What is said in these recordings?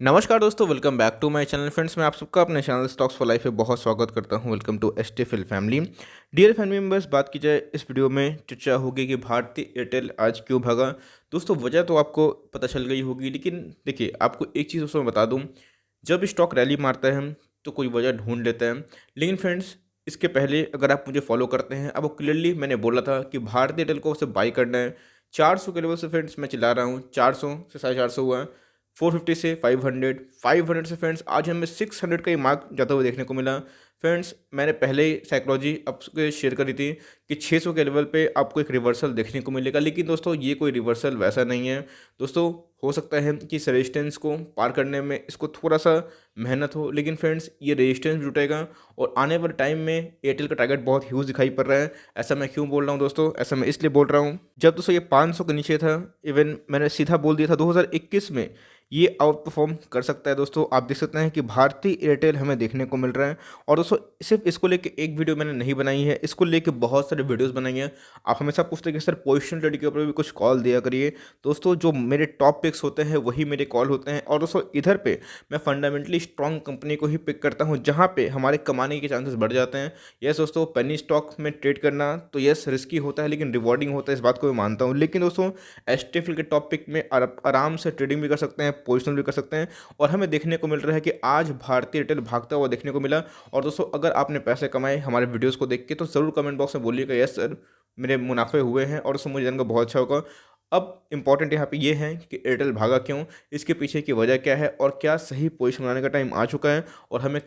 नमस्कार दोस्तों, welcome back to my channel. Friends, मैं आप सबका अपने चैनल स्टॉक्स फॉर लाइफ में बहुत स्वागत करता हूं। Welcome to STFL family. Dear family members, बात की जाए इस वीडियो में चर्चा होगी कि भारतीय एयरटेल आज क्यों भागा। दोस्तों, वजह तो आपको पता चल गई होगी, लेकिन देखिए, आपको एक चीज़ उसमें बता दूं। जब स्टॉक रैली मारता है तो कोई वजह ढूंढ लेता है, लेकिन फ्रेंड्स, इसके पहले अगर आप मुझे फॉलो करते हैं, आपको क्लियरली मैंने बोला था कि भारतीय एयरटेल को उसे बाई करना है। 400 के लेवल से फ्रेंड्स मैं चिल्ला रहा हूँ, 400 से 450 हुआ है, 450 से 500, 500 से फ्रेंड्स आज हमें 600 का ही मार्क जाता हुआ देखने को मिला। फ्रेंड्स, मैंने पहले ही साइकोलॉजी आपसे शेयर करी थी कि 600 के लेवल पे आपको एक रिवर्सल देखने को मिलेगा, लेकिन दोस्तों ये कोई रिवर्सल वैसा नहीं है। दोस्तों, हो सकता है कि इस रेजिस्टेंस को पार करने में इसको थोड़ा सा मेहनत हो, लेकिन फ्रेंड्स ये रेजिस्टेंस भी जुटेगा और आने वाले टाइम में एयरटेल का टारगेट बहुत ह्यूज दिखाई पड़ रहा है। ऐसा मैं क्यों बोल रहा हूँ दोस्तों? ऐसा मैं इसलिए बोल रहा हूँ, जब दोस्तों ये 500 के नीचे था, इवन मैंने सीधा बोल दिया था 2021 में ये आउट परफॉर्म कर सकता है। दोस्तों, आप देख सकते हैं कि भारतीय एयरटेल हमें देखने को मिल रहा है। और दोस्तों, सिर्फ इसको लेके एक वीडियो मैंने नहीं बनाई है, इसको लेके बहुत सारे वीडियोस बनाई हैं। आप हमेशा पूछते हैं कि सर पोजिशन ट्रेड के ऊपर भी कुछ कॉल दिया करिए। दोस्तों, जो मेरे टॉप पिक्स होते हैं वही मेरे कॉल होते हैं। और दोस्तों, इधर पे मैं फंडामेंटली स्ट्रॉन्ग कंपनी को ही पिक करता हूँ, जहाँ पे हमारे कमाने के चांसेस बढ़ जाते हैं। यस दोस्तों, पेनी स्टॉक में ट्रेड करना तो यस रिस्की होता है, लेकिन रिवॉर्डिंग होता है, इस बात को मैं मानता हूँ। लेकिन दोस्तों, एसटीएफएल के टॉप पिक में आराम से ट्रेडिंग भी कर सकते हैं, पोजिशन भी कर सकते हैं। और हमें देखने को मिल रहा है कि आज भारतीय एयरटेल भागता हुआ देखने को मिला। और दोस्तों, अगर आपने पैसे कमाए हमारे वीडियोस को देख के तो ज़रूर कमेंट बॉक्स में बोलिएगा यस सर मेरे मुनाफे हुए हैं, और उसमें मुझे जानकर बहुत अच्छा होगा। अब इंपॉर्टेंट यहाँ पे ये है कि एयरटेल भागा क्यों, इसके पीछे की वजह क्या है, और क्या सही पोजीशन बनाने का टाइम आ चुका है, और हमें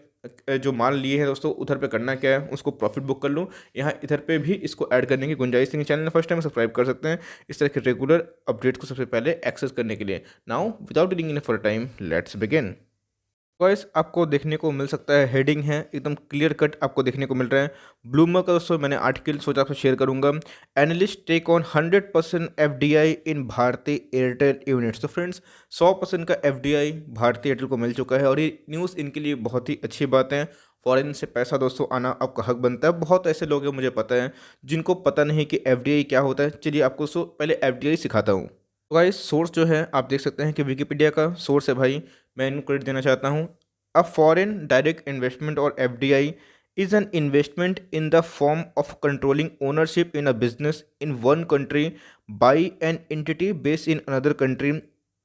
जो माल लिए हैं दोस्तों उधर पे करना क्या है, उसको प्रॉफिट बुक कर लूँ। यहाँ इधर पे भी इसको ऐड करने की गुंजाइश है। चैनल फर्स्ट टाइम सब्सक्राइब कर सकते हैं इस तरह के रेगुलर अपडेट को सबसे पहले एक्सेस करने के लिए। Now without dealing in for time, let's begin. Voice आपको देखने को मिल सकता है, हेडिंग है एकदम क्लियर कट आपको देखने को मिल रहा है। ब्लूमबर्ग का दोस्तों मैंने आर्टिकल सोचा आपसे शेयर करूंगा। Analyst take on 100% FDI in Bharti Airtel units. तो फ्रेंड्स, 100% का एफडीआई भारतीय एयरटेल को मिल चुका है, और ये न्यूज़ इनके लिए बहुत ही अच्छी बात है। फॉरेन से पैसा दोस्तों आना आपका हक बनता है। बहुत ऐसे लोग हैं, मुझे पता है, जिनको पता नहीं कि एफडीआई क्या होता है। चलिए आपको पहले एफडीआई सिखाता हूँ। तो गाइस, सोर्स जो है आप देख सकते हैं कि विकिपीडिया का सोर्स है भाई। मैं इनको क्रेडिट देना चाहता हूँ। अ फॉरेन डायरेक्ट इन्वेस्टमेंट और FDI is an investment in the form of controlling ownership in a business in one country by an entity based in another country.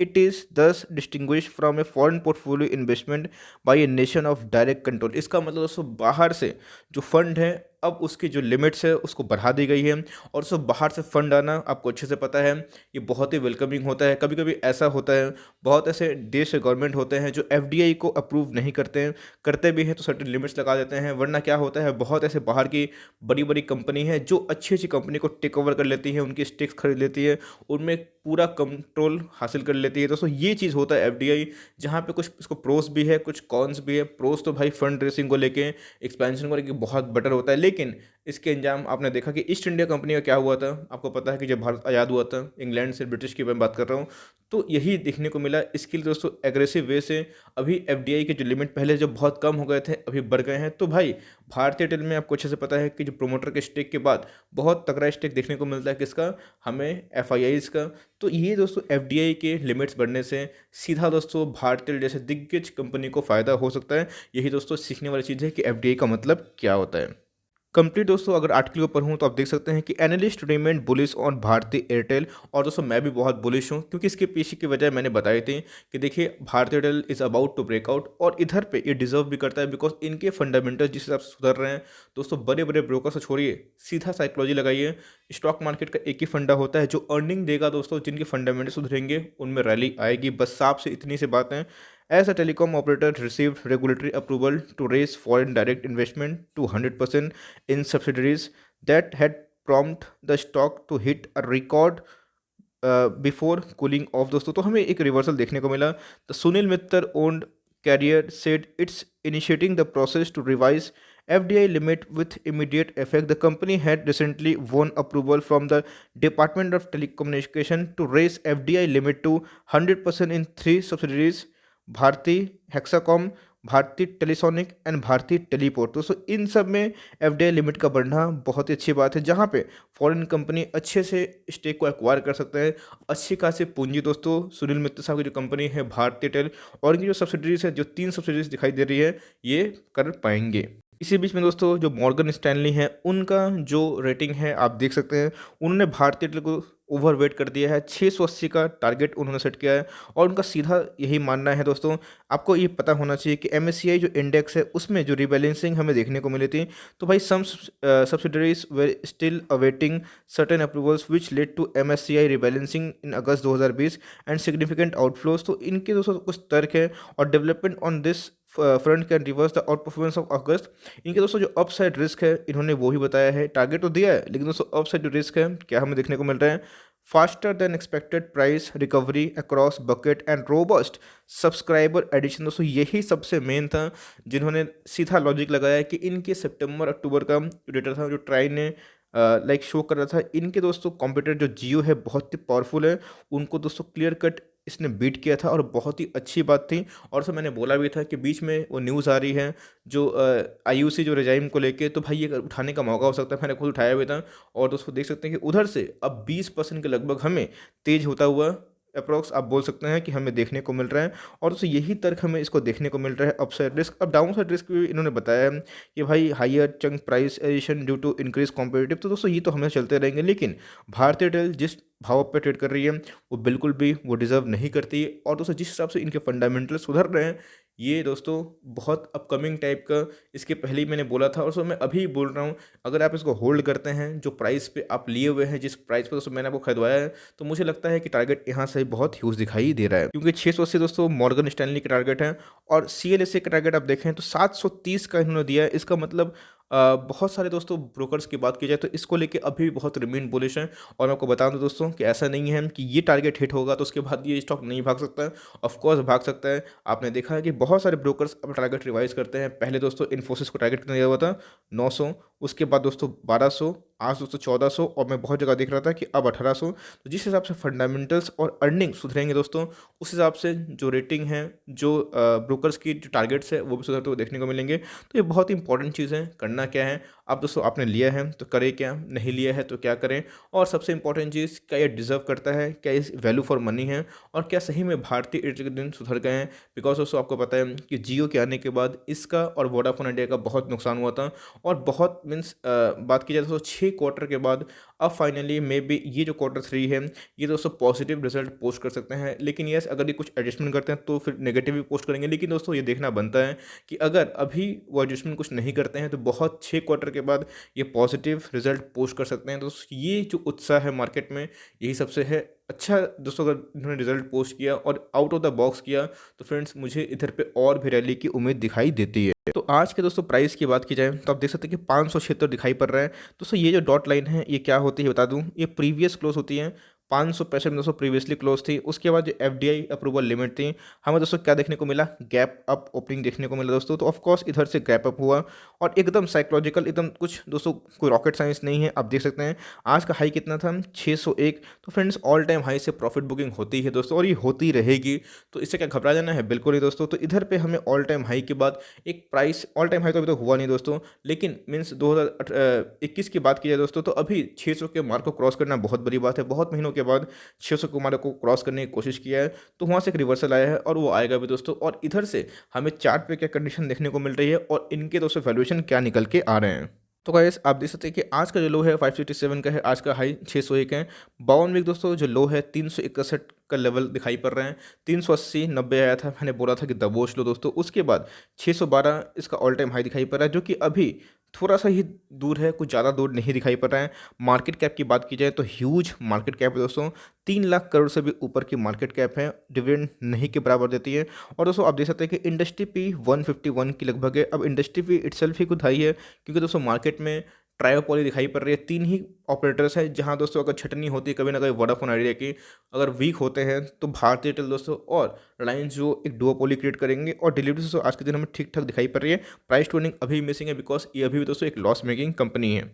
It is thus distinguish from a foreign portfolio investment by a nation of direct control. इसका मतलब दोस्तों, बाहर से जो fund है, अब उसकी जो लिमिट्स है उसको बढ़ा दी गई है। और सब बाहर से फंड आना आपको अच्छे से पता है, ये बहुत ही वेलकमिंग होता है। कभी कभी ऐसा होता है, बहुत ऐसे देश के गवर्नमेंट होते हैं जो एफडीआई को अप्रूव नहीं करते हैं, करते भी हैं तो सर्टेन लिमिट्स लगा देते हैं। वरना क्या होता है, बहुत ऐसे बाहर की बड़ी बड़ी कंपनी है जो अच्छी अच्छी कंपनी को टेक ओवर कर लेती है, उनकी स्टेक्स खरीद लेती है, उनमें पूरा कंट्रोल हासिल कर लेती है। दोस्तों, ये चीज़ होता है एफडीआई, जहाँ पे कुछ इसको प्रोस भी है, कुछ कॉन्स भी है। प्रोस तो भाई फंड रेसिंग को लेके, एक्सपेंशन को लेके बहुत बेटर होता है, लेकिन इसके अंजाम आपने देखा कि ईस्ट इंडिया कंपनी का क्या हुआ था। आपको पता है कि जब भारत आज़ाद हुआ था, इंग्लैंड से, ब्रिटिश की मैं बात कर रहा हूँ, तो यही देखने को मिला। इसके लिए दोस्तों एग्रेसिव वे से अभी एफडीआई के जो लिमिट पहले जो बहुत कम हो गए थे, अभी बढ़ गए हैं। तो भाई, भारतीय एयरटेल में आपको अच्छे से पता है कि जो प्रोमोटर के स्टेक के बाद बहुत तगड़ा स्टेक देखने को मिलता है, किसका? हमें एफआईआईज का। तो ये दोस्तों एफडीआई के लिमिट्स बढ़ने से सीधा दोस्तों भारतीय जैसे दिग्गज कंपनी को फ़ायदा हो सकता है। यही दोस्तों सीखने वाली चीज़ है कि एफडीआई का मतलब क्या होता है। कंप्लीट दोस्तों अगर आर्टिकल के ऊपर हूँ तो आप देख सकते हैं कि एनालिस्ट रिमेन बुलिश ऑन भारतीय एयरटेल। और दोस्तों, मैं भी बहुत बुलिश हूँ, क्योंकि इसके पीछे की वजह मैंने बताई थी कि देखिए, Bharti Airtel is about to breakout, और इधर पे ये डिजर्व भी करता है, बिकॉज इनके फंडामेंटल जिस हिसाब से सुधर रहे हैं। दोस्तों, बड़े बड़े ब्रोकर से छोड़िए, सीधा साइकोलॉजी लगाइए। स्टॉक मार्केट का एक ही फंडा होता है, जो अर्निंग देगा दोस्तों, जिनके फंडामेंटल सुधरेंगे उनमें रैली आएगी। बस साफ से इतनी सी बात है। As a telecom operator received regulatory approval to raise foreign direct investment to 100% in subsidiaries that had prompted the stock to hit a record before cooling off। दोस्तों, तो हमें एक रिवर्सल देखने को मिला। The Sunil Mittal owned carrier said it's initiating the process to revise FDI limit with immediate effect. The company had recently won approval from the Department of Telecommunication to raise FDI limit to 100% in three subsidiaries: Bharti Hexacom, भारतीय टेलीसोनिक and भारतीय teleport. दोस्तों इन सब में FDI limit का बढ़ना बहुत ही अच्छी बात है, जहाँ पे फॉरेन कंपनी अच्छे से स्टेक को एक्वायर कर सकते हैं। अच्छी खासी पूंजी दोस्तों सुनील मित्तल साहब की जो कंपनी है भारतीय टेल और इनकी जो सब्सिडरीज है, जो 3 सब्सिडरीज दिखाई दे रही है, ये कर पाएंगे। इसी बीच में दोस्तों जो मॉर्गन स्टैनली है, उनका जो रेटिंग है आप देख सकते हैं, उन्होंने भारतीय टेल को ओवरवेट कर दिया है। 680 का टारगेट उन्होंने सेट किया है और उनका सीधा यही मानना है दोस्तों। आपको ये पता होना चाहिए कि एमएससीआई जो इंडेक्स है, उसमें जो रिबैलेंसिंग हमें देखने को मिली थी, तो भाई some subsidiaries were still awaiting certain approvals which led to MSCI rebalancing in August 2020 and significant outflows. तो इनके दोस्तों कुछ तर्क है और development on this front can reverse the outperformance of August. इनके दोस्तों जो अपसाइड रिस्क है, इन्होंने वो ही बताया है। टारगेट तो दिया है, लेकिन दोस्तों अपसाइड जो रिस्क है क्या हमें देखने को मिल रहा है, faster than expected price recovery across bucket and robust subscriber addition. दोस्तों यही सबसे मेन था, जिन्होंने सीधा लॉजिक लगाया कि इनके सितंबर अक्टूबर का डेटा था जो ट्राई ने लाइक शो कर रहा था, इनके दोस्तों कॉम्पिटिटर जो जियो है बहुत ही पावरफुल है, उनको दोस्तों क्लियर कट इसने बीट किया था और बहुत ही अच्छी बात थी। और सर मैंने बोला भी था कि बीच में वो न्यूज़ आ रही है जो आईयूसी जो रेजाइम को लेके, तो भाई ये उठाने का मौका हो सकता है, मैंने खुद उठाया भी था। और दोस्तों देख सकते हैं कि उधर से अब 20% के लगभग हमें तेज होता हुआ अप्रोक्स आप बोल सकते हैं कि हमें देखने को मिल रहा है। और दोस्तों यही तर्क हमें इसको देखने को मिल रहा है अपसाइड रिस्क। अब डाउन साइड रिस्क भी इन्होंने बताया है कि भाई higher chunk price addition due to increase competitive. तो दोस्तों ये तो हमें चलते रहेंगे, लेकिन भारतीय एयरटेल जिस भाव पे ट्रेड कर रही है वो बिल्कुल भी वो डिज़र्व नहीं करती। और दोस्तों जिस हिसाब से इनके फंडामेंटल सुधर रहे हैं, ये दोस्तों बहुत अपकमिंग टाइप का, इसके पहले ही मैंने बोला था और सो मैं अभी बोल रहा हूँ, अगर आप इसको होल्ड करते हैं जो प्राइस पे आप लिए हुए हैं, जिस प्राइस पे दोस्तों मैंने आपको खरीदवाया है, तो मुझे लगता है कि टारगेट यहाँ से बहुत ह्यूज दिखाई दे रहा है, क्योंकि 680 दोस्तों मॉर्गन स्टैनली का टारगेट है और सीएलएसए का टारगेट आप देखें तो 730 का इन्होंने दिया है। इसका मतलब बहुत सारे दोस्तों ब्रोकर्स की बात की जाए तो इसको लेके अभी भी बहुत रिमेन बुलिश हैं। और मैं आपको बता दूं दोस्तों कि ऐसा नहीं है कि ये टारगेट हिट होगा तो उसके बाद ये स्टॉक नहीं भाग सकता है, ऑफकोर्स भाग सकता है। आपने देखा है कि बहुत सारे ब्रोकर्स अब टारगेट रिवाइज करते हैं। पहले दोस्तों इन्फोसिस को टारगेट कितना दिया हुआ था, 900, उसके बाद दोस्तों 1200, आज दोस्तों 1400, और मैं बहुत जगह देख रहा था कि अब 1800। तो जिस हिसाब से फंडामेंटल्स और अर्निंग सुधरेंगे दोस्तों, उस हिसाब से जो रेटिंग है, जो ब्रोकर्स की जो टारगेट्स है, वो भी सुधरते हुए देखने को मिलेंगे। तो ये बहुत ही इंपॉर्टेंट चीज़ है। करना क्या है अब दोस्तों, आपने लिया है तो करें क्या, नहीं लिया है तो क्या करें, और सबसे इंपॉर्टेंट चीज़, क्या ये डिज़र्व करता है, क्या इस वैल्यू फॉर मनी है, और क्या सही में भारतीय एयरटेल के दिन सुधर गए हैं। बिकॉज दोस्तों आपको पता है कि जियो के आने के बाद इसका और वोडाफोन इंडिया का बहुत नुकसान हुआ था, और बहुत मीन्स बात की जाए तो 6 क्वार्टर के बाद अब फाइनली मे बी ये जो क्वार्टर 3 है, ये दोस्तों पॉजिटिव रिजल्ट पोस्ट कर सकते हैं। लेकिन यस, अगर ये कुछ एडजस्टमेंट करते हैं तो फिर नेगेटिव भी पोस्ट करेंगे। लेकिन दोस्तों ये देखना बनता है कि अगर अभी वो एडजस्टमेंट कुछ नहीं करते हैं तो बहुत 6 क्वार्टर के बाद ये पॉजिटिव रिजल्ट पोस्ट कर सकते हैं। दोस्तों ये जो उत्साह है मार्केट में, यही सबसे है अच्छा। दोस्तों अगर इन्होंने रिजल्ट पोस्ट किया और आउट ऑफ द बॉक्स किया तो फ्रेंड्स मुझे इधर पे और भी रैली की उम्मीद दिखाई देती है। तो आज के दोस्तों प्राइस की बात की जाए तो आप देख सकते हैं कि 576 दिखाई पड़ रहा है। दोस्तों ये जो डॉट लाइन है ये क्या होती है बता दूं, ये प्रीवियस क्लोज होती है। 565 में दोस्तों प्रीवियसली क्लोज थी, उसके बाद जो एफडीआई अप्रूवल लिमिट थी, हमें दोस्तों क्या देखने को मिला, गैप अप ओपनिंग देखने को मिला दोस्तों। तो ऑफकोर्स इधर से गैप अप हुआ और एकदम साइकोलॉजिकल, एकदम कुछ दोस्तों कोई रॉकेट साइंस नहीं है। आप देख सकते हैं आज का हाई कितना था, 601। तो फ्रेंड्स ऑल टाइम हाई से प्रॉफिट बुकिंग होती है दोस्तों, और ये होती रहेगी, तो इससे क्या घबरा जाना है, बिल्कुल नहीं दोस्तों। तो इधर पे हमें ऑल टाइम हाई के बाद एक प्राइस, ऑल टाइम हाई तो अभी तो हुआ नहीं दोस्तों, लेकिन मीन्स 2021 की बात की जाए दोस्तों, तो अभी 600 के मार्क को क्रॉस करना बहुत बड़ी बात है। बहुत महीनों के बाद 600 के मार्क को क्रॉस करने की कोशिश किया है, तो वहाँ से एक रिवर्सल आया है और वो आएगा भी दोस्तों। और इधर से हमें चार्ट पे क्या कंडीशन देखने को मिल रही है और इनके दोस्तों वैल्यूएशन क्या निकल के आ रहे हैं। तो गाइस आप देख सकते हैं कि आज का जो लो है 567 का है, आज का हाई 601 है। 52 वीक दोस्तों जो लो है 361 का लेवल दिखाई पड़ रहे हैं। 380 90 आया था, मैंने बोला था कि दबोच लो दोस्तों। उसके बाद 612 इसका ऑल टाइम हाई दिखाई पड़ रहा है, जो कि अभी थोड़ा सा ही दूर है, कुछ ज़्यादा दूर नहीं दिखाई पड़ रहा है। मार्केट कैप की बात की जाए तो ह्यूज मार्केट कैप है दोस्तों, 3 लाख करोड़ से भी ऊपर की मार्केट कैप है, डिविडेंड नहीं के बराबर देती है। और दोस्तों आप देख सकते हैं कि इंडस्ट्री पी 151 की लगभग है। अब इंडस्ट्री पी इटसेल्फ ही कुछ हाई है, क्योंकि दोस्तों मार्केट में ट्रायोपॉली दिखाई पड़ रही है। 3 ही ऑपरेटर्स हैं, जहां दोस्तों अगर छटनी होती है कभी ना कभी वोडाफोन आइडिया की, अगर वीक होते हैं तो भारतीय एयरटेल दोस्तों और रिलायंस जो एक डुओपोली क्रिएट करेंगे। और डिलीवरी दोस्तों आज के दिन हमें ठीक ठाक दिखाई पड़ रही है। प्राइस टू अर्निंग अभी मिसिंग है, बिकॉज ये अभी भी दोस्तों एक लॉस मेकिंग कंपनी है।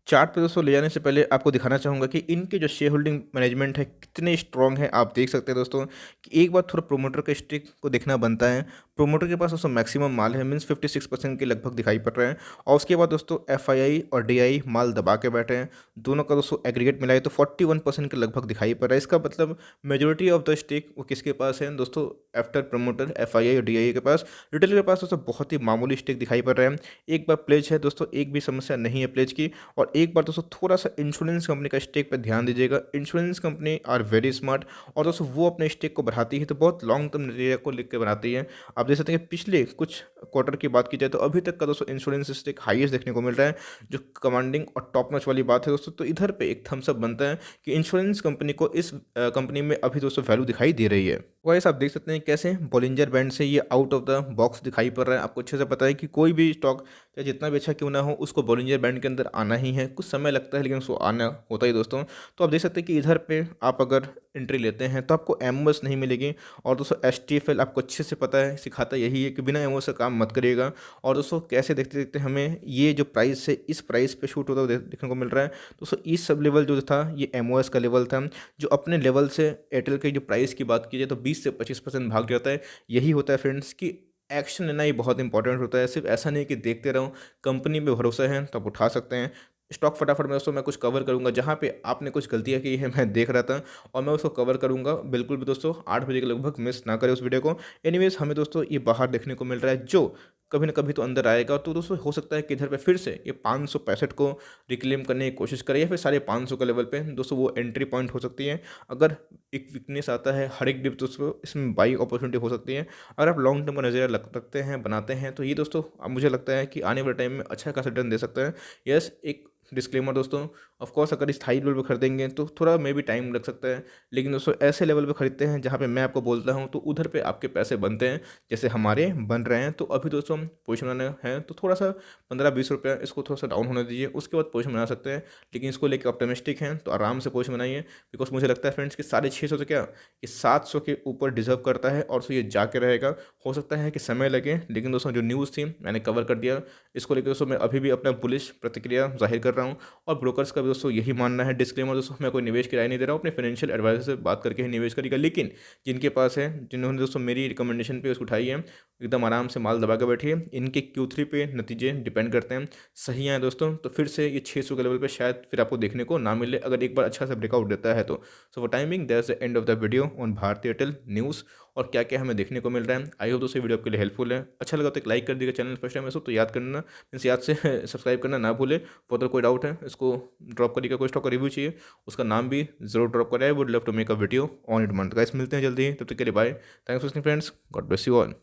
चार्ट पे दोस्तों ले जाने से पहले आपको दिखाना चाहूँगा कि इनके जो शेयर होल्डिंग मैनेजमेंट है कितने स्ट्रॉन्ग है। आप देख सकते हैं दोस्तों कि एक बार थोड़ा प्रोमोटर के स्टेक को देखना बनता है। प्रोमोटर के पास दोस्तों मैक्सिमम माल है, मीन्स 56% के लगभग दिखाई पड़ रहे हैं। और उसके बाद दोस्तों एफआईआई और डीआई माल दबा के बैठे हैं। दोनों का दोस्तों एग्रीगेट मिलाए तो 41% के लगभग दिखाई पड़ रहा है। इसका मतलब मेजोरिटी ऑफ द स्टेक वो किसके पास है दोस्तों, आफ्टर प्रमोटर एफआईआई और डीआई के पास। रिटेल के पास दोस्तों बहुत ही मामूली स्टेक दिखाई पड़ रहा है। एक बार प्लेज है दोस्तों, एक भी समस्या नहीं है प्लेज की। और एक बार दोस्तों थोड़ा सा इंश्योरेंस कंपनी का स्टेक पे ध्यान दीजिएगा। Insurance company are very smart, और दोस्तों वो अपने स्टेक को बढ़ाती है तो बहुत लॉन्ग टर्म नजरिया को लिख के बनाती है। आप देख सकते हैं कि पिछले कुछ क्वार्टर की बात की जाए तो अभी तक का दोस्तों इंश्योरेंस स्टेक हाईएस्ट देखने को मिल रहा है, जो कमांडिंग और टॉप नॉच वाली बात है दोस्तों। तो इधर पे एक थम्स अप बनता है कि इंश्योरेंस कंपनी को इस कंपनी में अभी दोस्तों वैल्यू दिखाई दे रही है। वाइस आप देख सकते हैं कैसे बॉलिंजर बैंड से ये आउट ऑफ द बॉक्स दिखाई पड़ रहा है। आपको अच्छे से पता है कि कोई भी स्टॉक चाहे जितना भी अच्छा क्यों ना हो, उसको बॉलिंजर बैंड के अंदर आना ही है। कुछ समय लगता है लेकिन उसको आना होता ही दोस्तों। तो आप देख सकते हैं कि इधर पे आप अगर एंट्री लेते हैं तो आपको एमओएस नहीं मिलेगी। और दोस्तों एसटीएफएल आपको अच्छे से पता है, सिखाता यही है कि बिना एमओएस का काम मत करिएगा। और दोस्तों कैसे देखते देखते हमें ये जो प्राइस है इस प्राइस पे शूट होता हुआ देखने को मिल रहा है। दोस्तों इस सब लेवल जो था ये एमओएस का लेवल था, जो अपने लेवल से एयरटेल की जो प्राइस की बात की जाए तो 20 से 25% भाग जाता है। यही होता है फ्रेंड्स कि एक्शन लेना ही बहुत इंपॉर्टेंट होता है। सिर्फ ऐसा नहीं कि देखते रहो। कंपनी पे भरोसा है तो आप उठा सकते हैं स्टॉक फटाफट में। दोस्तों मैं कुछ कवर करूंगा, जहां पे आपने कुछ गलतियां की है मैं देख रहा था, और मैं उसको कवर करूंगा। बिल्कुल भी दोस्तों 8 बजे के लगभग मिस ना करें उस वीडियो को। एनीवेज हमें दोस्तों ये बाहर देखने को मिल रहा है, जो कभी ना कभी तो अंदर आएगा। तो दोस्तों हो सकता है कि इधर पे फिर से ये 565 को रिक्लेम करने की कोशिश करे, या फिर 550 का लेवल पे दोस्तों वो एंट्री पॉइंट हो सकती है। अगर एक वीकनेस आता है हर एक डिप, दोस्तों इसमें बाई अपॉर्चुनिटी हो सकती है। अगर आप लॉन्ग टर्म का नजरिया रखते हैं, बनाते हैं, तो ये दोस्तों अब मुझे लगता है कि आने वाले टाइम में अच्छा खासा रिटर्न दे सकता है। यस, एक डिस्क्लेमर दोस्तों, ऑफ कोर्स अगर इस हाई लेवल पर खरीदेंगे तो थोड़ा मे भी टाइम लग सकता है, लेकिन दोस्तों ऐसे लेवल पे खरीदते हैं जहाँ पे मैं आपको बोलता हूँ तो उधर पे आपके पैसे बनते हैं, जैसे हमारे बन रहे हैं। तो अभी दोस्तों पोजिशन बनाना है तो थोड़ा सा 15-20 रुपया इसको थोड़ा सा डाउन होने दीजिए, उसके बाद पोजिशन बना सकते हैं। लेकिन इसको लेकर ऑप्टिमिस्टिक हैं तो आराम से पोजिशन बनाइए, बिकॉज मुझे लगता है फ्रेंड्स कि 650 तो क्या, ये 700 के ऊपर डिजर्व करता है, और सो ये जाके रहेगा। हो सकता है कि समय लगे, लेकिन दोस्तों जो न्यूज़ थी मैंने कवर कर दिया। इसको लेकर दोस्तों मैं अभी भी अपना बुलिश प्रतिक्रिया जाहिर कर रहा हूँ। और ब्रोकर्स का भी दोस्तों यही मानना है। डिस्क्लेमर दोस्तों, मैं कोई निवेश की राय नहीं दे रहा हूँ, अपने फाइनेंशियल एडवाइजर से बात करके ही निवेश करेगा। लेकिन जिनके पास है, जिन्होंने दोस्तों मेरी रिकमेंडेशन पे उसको उठाई है, एकदम आराम से माल दबा के बैठिए। इनके Q3 पे नतीजे डिपेंड करते हैं, सही हैं दोस्तों तो फिर से ये 600 के लेवल पे शायद फिर आपको देखने को ना मिले, अगर एक बार अच्छा सा ब्रेकआउट देता है तो। So for timing that's the end of the video on Bharti Airtel news, और क्या क्या हमें देखने को मिल रहा है। आई होप दोस्तों वीडियो आपके लिए हेल्पफुल है। अच्छा लगा तो एक लाइक कर दीजिएगा। चैनल फर्स्ट टाइम है तो याद करना, मीन्स याद से सब्सक्राइब करना ना भूले। फर्दर कोई डाउट है इसको ड्रॉप करिएगा, कोई स्टॉक का रिव्यू चाहिए उसका नाम भी जरूर ड्रॉप करें। I would love to make a video on it month. Guys मिलते हैं जल्दी, तब तक के लिए bye. Thanks for watching friends, God bless you all.